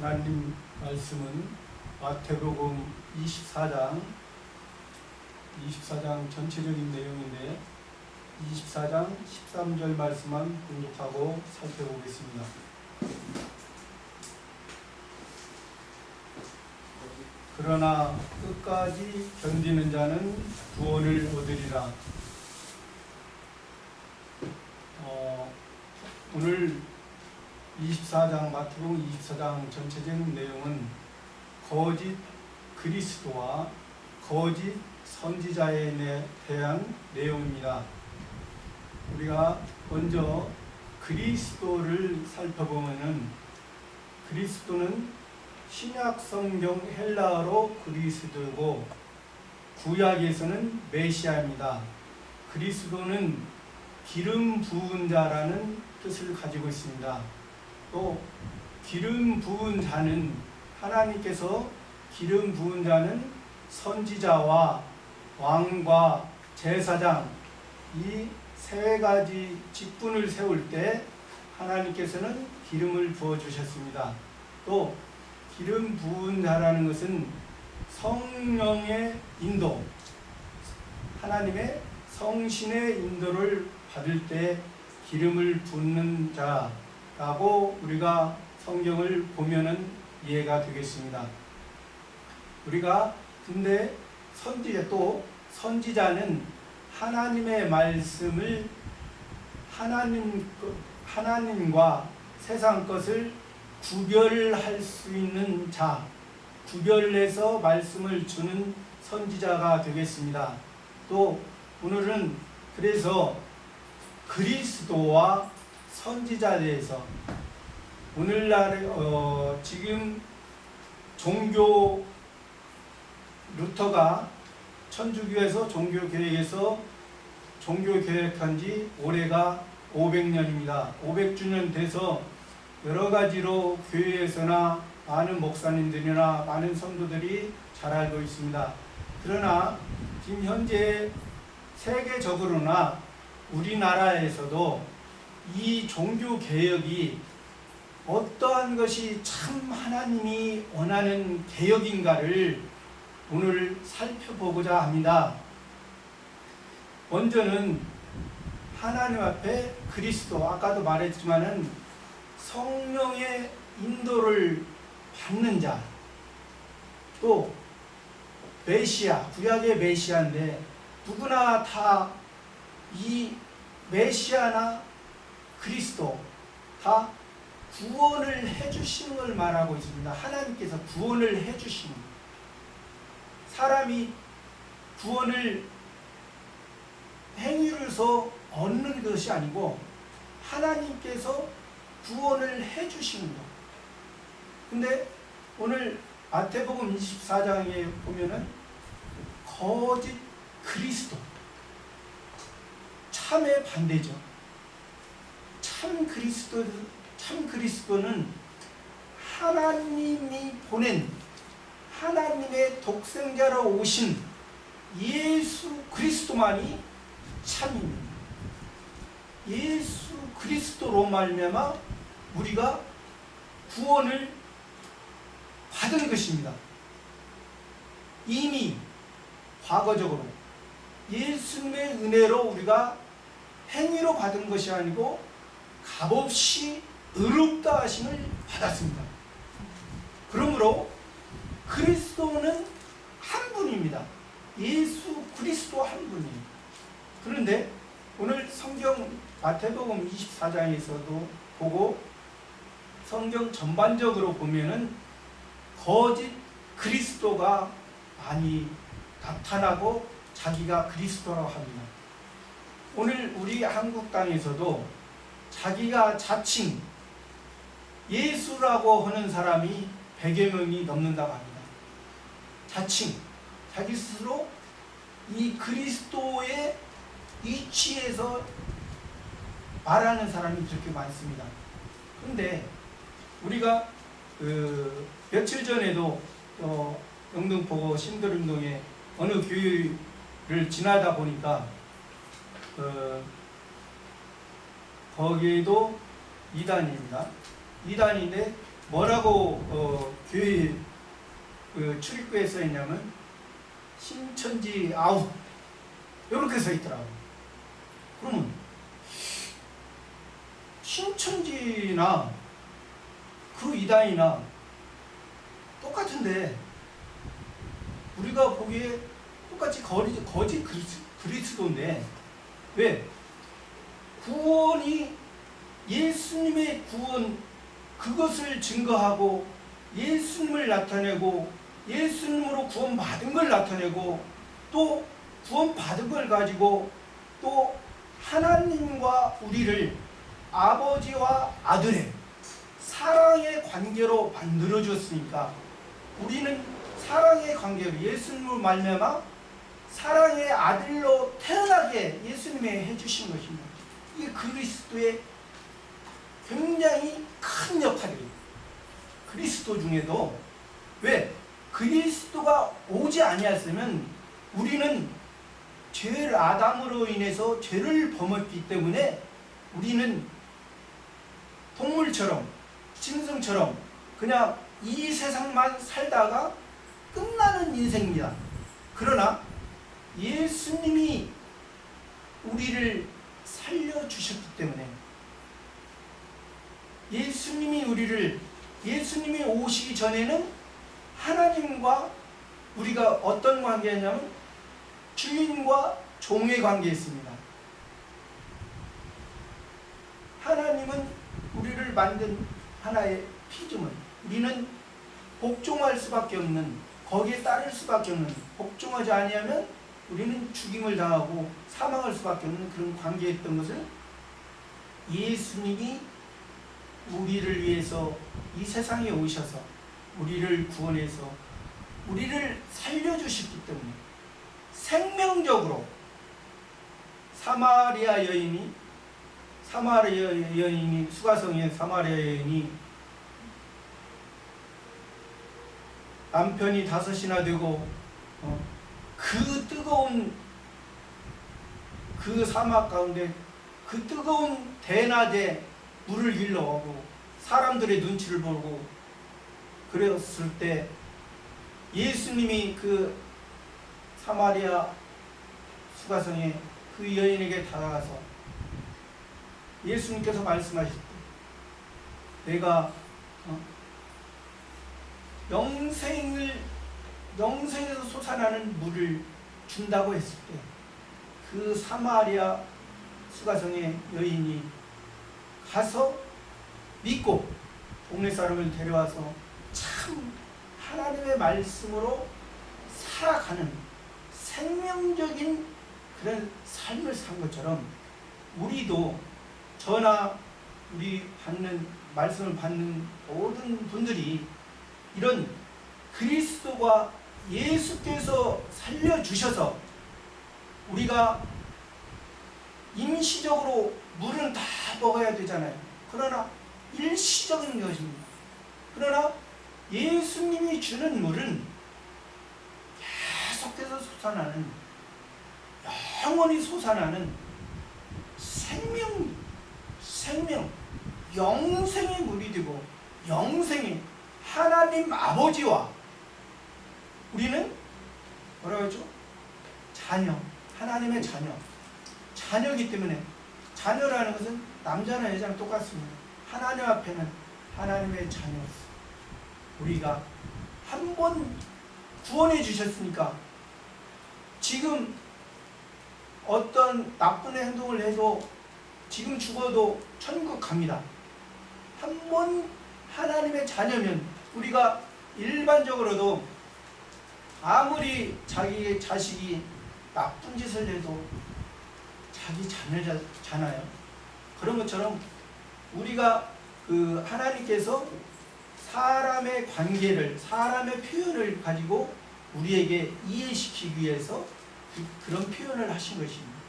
하나님 말씀은 마태복음 24장 전체적인 내용인데 24장 13절 말씀만 공독하고 살펴보겠습니다. 그러나 끝까지 견디는 자는 구원을 얻으리라. 오늘 24장 마태복음 24장 전체적인 내용은 거짓 그리스도와 거짓 선지자에 대한 내용입니다. 우리가 먼저 그리스도를 살펴보면은 그리스도는 신약 성경 헬라어로 그리스도고 구약에서는 메시아입니다. 그리스도는 기름 부은 자라는 뜻을 가지고 있습니다. 또 기름 부은 자는 하나님께서 기름 부은 자는 선지자와 왕과 제사장 이 세 가지 직분을 세울 때 하나님께서는 기름을 부어 주셨습니다. 또 기름 부은 자라는 것은 성령의 인도, 하나님의 성신의 인도를 받을 때 기름을 붓는 자라고 우리가 성경을 보면은 이해가 되겠습니다. 우리가 근데 선지자는 하나님의 말씀을 하나님과 세상 것을 구별할 수 있는 자, 구별해서 말씀을 주는 선지자가 되겠습니다. 또 오늘은 그래서 그리스도와 선지자에 대해서 오늘날 지금 종교 루터가 천주교에서 종교개혁한 지 올해가 500년입니다. 500주년 돼서 여러 가지로 교회에서나 많은 목사님들이나 많은 성도들이 잘 알고 있습니다. 그러나 지금 현재 세계적으로나 우리나라에서도 이 종교개혁이 어떠한 것이 참 하나님이 원하는 개혁인가를 오늘 살펴보고자 합니다. 먼저는 하나님 앞에 그리스도, 아까도 말했지만은 성령의 인도를 받는 자, 또 메시아, 구약의 메시아인데 누구나 다 이 메시아나 그리스도 다 구원을 해주시는 걸 말하고 있습니다. 하나님께서 구원을 해주시는, 사람이 구원을 행위로서 얻는 것이 아니고 하나님께서 구원을 해주시는 것. 근데 오늘 마태복음 24장에 보면은 거짓 그리스도, 참의 반대죠. 참 그리스도는 하나님이 보낸 하나님의 독생자로 오신 예수 그리스도만이 참입니다. 예수 그리스도로 말미암아 우리가 구원을 받은 것입니다. 이미 과거적으로 예수님의 은혜로 우리가 행위로 받은 것이 아니고 값없이 의롭다 하심을 받았습니다. 그러므로 그리스도는 한 분입니다. 예수 그리스도 한 분입니다. 그런데 오늘 성경 마태복음 24장에서도 보고 성경 전반적으로 보면은 거짓 그리스도가 많이 나타나고 자기가 그리스도라고 합니다. 오늘 우리 한국 땅에서도 자기가 자칭 예수라고 하는 사람이 100여 명이 넘는다고 합니다. 자칭, 자기 스스로 이 그리스도의 위치에서 말하는 사람이 그렇게 많습니다. 그런데 우리가 며칠 전에도 영등포 신들운동에 어느 교회를 지나다 보니까 거기에도 이단입니다. 이단인데 뭐라고 교회 그 출입구에 써 있냐면 신천지 아웃 이렇게 써 있더라고. 그러면 신천지나 그 이단이나 똑같은데 우리가 보기에 똑같이 거짓 그리스도인데 왜? 구원이 예수님의 구원 그것을 증거하고 예수님을 나타내고 예수님으로 구원받은 걸 나타내고 또 구원받은 걸 가지고 또 하나님과 우리를 아버지와 아들의 사랑의 관계로 만들어 주었으니까 우리는 사랑의 관계로 예수님을 말미암아 사랑의 아들로 태어나게 예수님이 해주신 것입니다. 이게 그리스도의 굉장히 큰 역할이에요. 그리스도 중에도 왜? 그리스도가 오지 아니었으면 우리는 죄를 아담으로 인해서 죄를 범했기 때문에 우리는 동물처럼 짐승처럼 그냥 이 세상만 살다가 끝나는 인생입니다. 그러나 예수님이 우리를 살려주셨기 때문에 예수님이 오시기 전에는 하나님과 우리가 어떤 관계였냐면 주인과 종의 관계였습니다. 하나님은 우리를 만든 하나의 피조물, 우리는 복종할 수밖에 없는, 거기에 따를 수밖에 없는, 복종하지 아니하면 우리는 죽임을 당하고 사망할 수밖에 없는 그런 관계였던 것을 예수님이 우리를 위해서 이 세상에 오셔서 우리를 구원해서 우리를 살려주셨기 때문에 생명적으로 사마리아 여인이 수가성의 사마리아 여인이 남편이 5이나 되고 그 뜨거운 그 사막 가운데 그 뜨거운 대낮에 물을 일러오고 사람들의 눈치를 보고 그랬을 때 예수님이 그 사마리아 수가성의 그 여인에게 다가가서 예수님께서 말씀하셨대. 내가 영생에서 솟아나는 물을 준다고 했을 때 그 사마리아 수가성의 여인이 가서 믿고 동네 사람을 데려와서 참 하나님의 말씀으로 살아가는 생명적인 그런 삶을 산 것처럼 우리도 저나 우리 말씀을 받는 모든 분들이 이런 그리스도가 예수께서 살려주셔서 우리가 임시적으로 물은 다 먹어야 되잖아요. 그러나 일시적인 것입니다. 그러나 예수님이 주는 물은 계속해서 솟아나는, 영원히 솟아나는 영생의 물이 되고 영생의 하나님 아버지와 우리는 뭐라고 하죠? 하나님의 자녀이기 때문에 자녀라는 것은 남자나 여자랑 똑같습니다. 하나님 앞에는 하나님의 자녀였어요. 우리가 한 번 구원해 주셨으니까 지금 어떤 나쁜 행동을 해도 지금 죽어도 천국 갑니다. 한 번 하나님의 자녀면 우리가 일반적으로도 아무리 자기의 자식이 나쁜 짓을 해도 자기 자녀잖아요. 그런 것처럼 우리가 그 하나님께서 사람의 관계를, 사람의 표현을 가지고 우리에게 이해시키기 위해서 그런 표현을 하신 것입니다.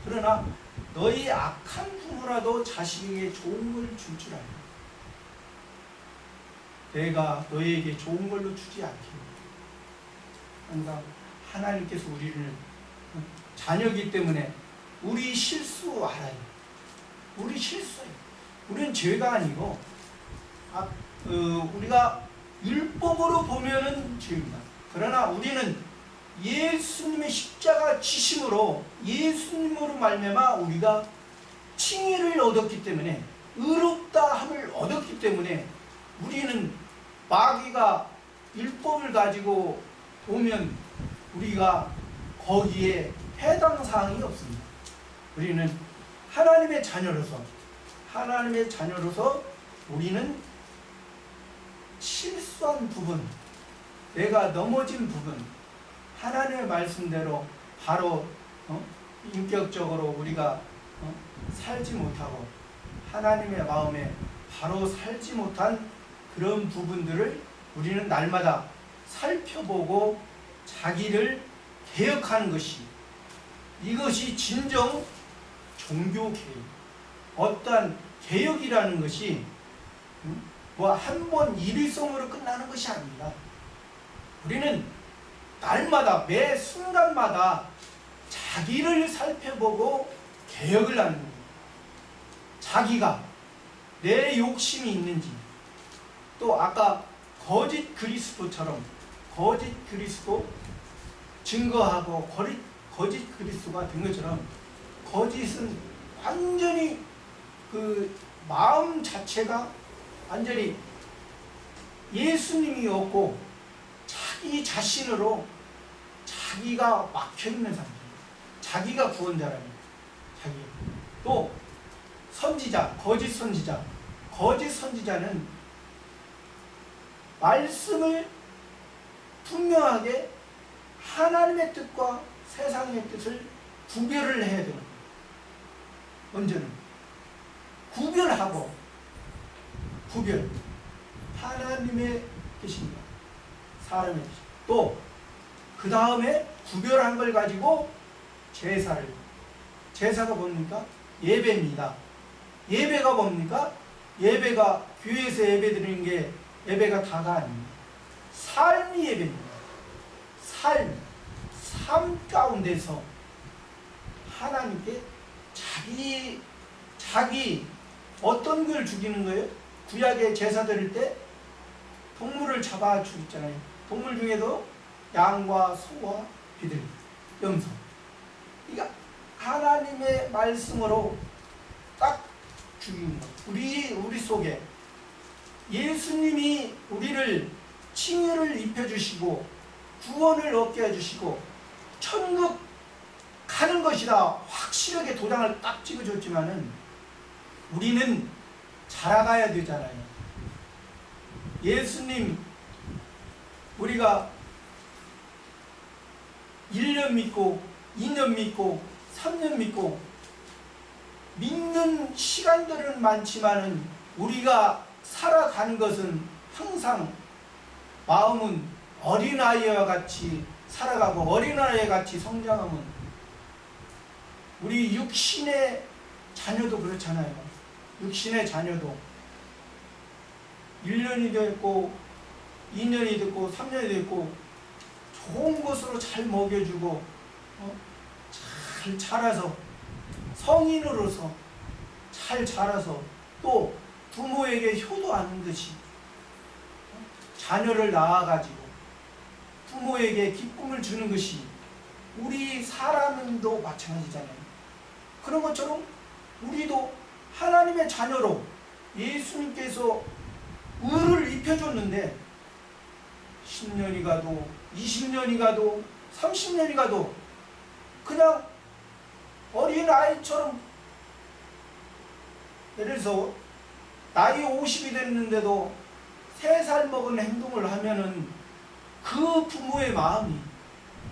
그러나 너희 악한 부모라도 자식에게 좋은 걸 줄 줄 알라. 내가 너희에게 좋은 걸로 주지 않기로. 항상 하나님께서 우리를 자녀이기 때문에 우리 실수 알아요. 우리 실수예요. 우리는 죄가 아니고 우리가 율법으로 보면은 죄입니다. 그러나 우리는 예수님의 십자가 지심으로, 예수님으로 말미암아 우리가 칭의를 얻었기 때문에, 의롭다함을 얻었기 때문에 우리는 마귀가 율법을 가지고 오면 우리가 거기에 해당 사항이 없습니다. 우리는 하나님의 자녀로서 우리는 실수한 부분, 내가 넘어진 부분, 하나님의 말씀대로 바로 인격적으로 우리가 살지 못하고 하나님의 마음에 바로 살지 못한 그런 부분들을 우리는 날마다 살펴보고 자기를 개혁하는 것이, 이것이 진정 종교개혁. 어떠한 개혁이라는 것이 뭐 한 번 일회성으로 끝나는 것이 아닙니다. 우리는 날마다, 매 순간마다 자기를 살펴보고 개혁을 하는 겁니다. 자기가 내 욕심이 있는지, 또 아까 거짓 그리스도처럼 거짓 그리스도 증거하고 거짓 그리스도가 된 것처럼, 거짓은 완전히 그 마음 자체가 완전히 예수님이 없고 자기 자신으로 자기가 막혀있는 사람입니다. 자기가 구원자랍니다. 자기. 또 선지자, 거짓 선지자는 말씀을 분명하게 하나님의 뜻과 세상의 뜻을 구별을 해야 되는 거예요. 먼저는 구별. 하나님의 뜻입니다. 사람의 뜻. 또 그 다음에 구별한 걸 가지고 제사가 뭡니까? 예배입니다. 예배가 뭡니까? 예배가 교회에서 예배 드리는 게 예배가 다가 아닙니다. 삶이 예배입니다. 삶 가운데서 하나님께 자기 어떤 걸 죽이는 거예요? 구약에 제사 드릴 때 동물을 잡아 죽였잖아요. 동물 중에도 양과 소와 비둘기, 염소. 그러니까 하나님의 말씀으로 딱 죽이는 것. 우리 속에 예수님이 우리를 칭의를 입혀주시고 구원을 얻게 해주시고 천국 가는 것이다 확실하게 도장을 딱 찍어줬지만은 우리는 자라가야 되잖아요. 예수님 우리가 1년 믿고 2년 믿고 3년 믿고 믿는 시간들은 많지만은 우리가 살아가는 것은 항상 마음은 어린아이와 같이 살아가고 어린아이와 같이 성장하면, 우리 육신의 자녀도 그렇잖아요. 육신의 자녀도 1년이 됐고 2년이 됐고 3년이 됐고 좋은 것으로 잘 먹여주고 잘 자라서 성인으로서 잘 자라서 또 부모에게 효도하는 것이, 자녀를 낳아가지고 부모에게 기쁨을 주는 것이 우리 사람도 마찬가지잖아요. 그런 것처럼 우리도 하나님의 자녀로 예수님께서 의를 입혀줬는데 10년이 가도 20년이 가도 30년이 가도 그냥 어린아이처럼, 예를 들어서 나이 50이 됐는데도 3살 먹은 행동을 하면은 그 부모의 마음이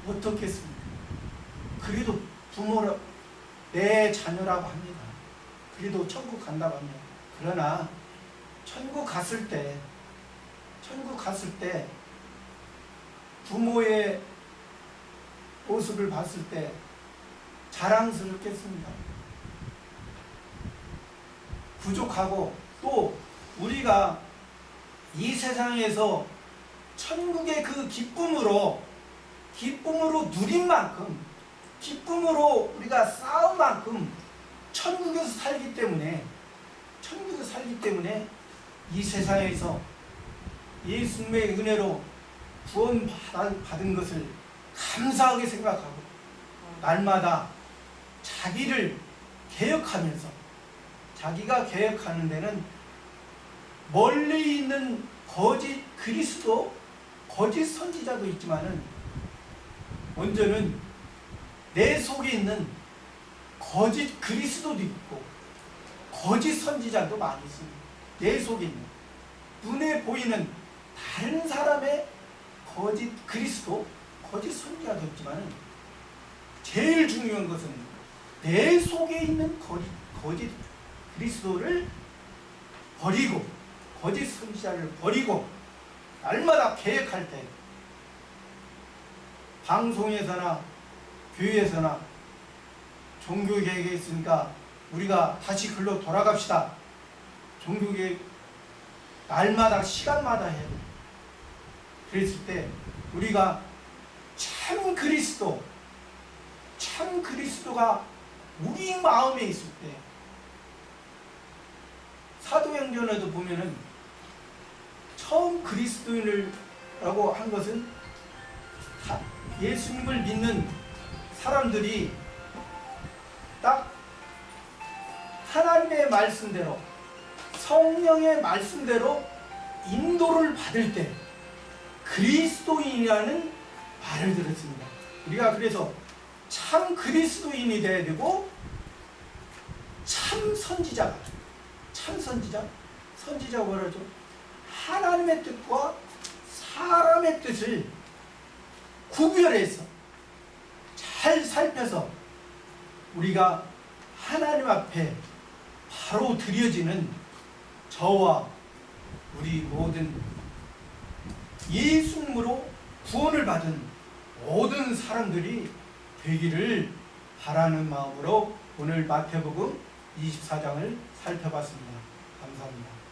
어떻겠습니까? 그래도 부모라 내 자녀라고 합니다. 그래도 천국 간다고 합니다. 그러나 천국 갔을 때 부모의 모습을 봤을 때 자랑스럽겠습니다. 부족하고, 또 우리가 이 세상에서 천국의 그 기쁨으로 누린 만큼, 기쁨으로 우리가 쌓은 만큼 천국에서 살기 때문에 이 세상에서 예수님의 은혜로 구원 받은 것을 감사하게 생각하고 날마다 자기를 개혁하면서, 자기가 개혁하는 데는 멀리 있는 거짓 그리스도, 거짓 선지자도 있지만은 먼저는 내 속에 있는 거짓 그리스도도 있고 거짓 선지자도 많이 있습니다. 내 속에 있는, 눈에 보이는 다른 사람의 거짓 그리스도, 거짓 선지자도 있지만은 제일 중요한 것은 내 속에 있는 거짓 그리스도를 버리고, 거짓 선지자를 버리고 날마다 계획할 때, 방송에서나 교회에서나 종교개혁이 있으니까 우리가 다시 글로 돌아갑시다. 종교개혁 날마다 시간마다 해야 돼. 그랬을 때 우리가 참 그리스도가 우리 마음에 있을 때, 사도행전에도 보면은 처음 그리스도인이라고 한 것은 예수님을 믿는 사람들이 딱 하나님의 말씀대로, 성령의 말씀대로 인도를 받을 때 그리스도인이라는 말을 들었습니다. 우리가 그래서 참 그리스도인이 돼야 되고, 참 선지자가, 참 선지자가 뭐라죠? 하나님의 뜻과 사람의 뜻을 구별해서 잘 살펴서 우리가 하나님 앞에 바로 드려지는 저와 우리 모든 예수님으로 구원을 받은 모든 사람들이 되기를 바라는 마음으로 오늘 마태복음 24장을 살펴봤습니다. 감사합니다.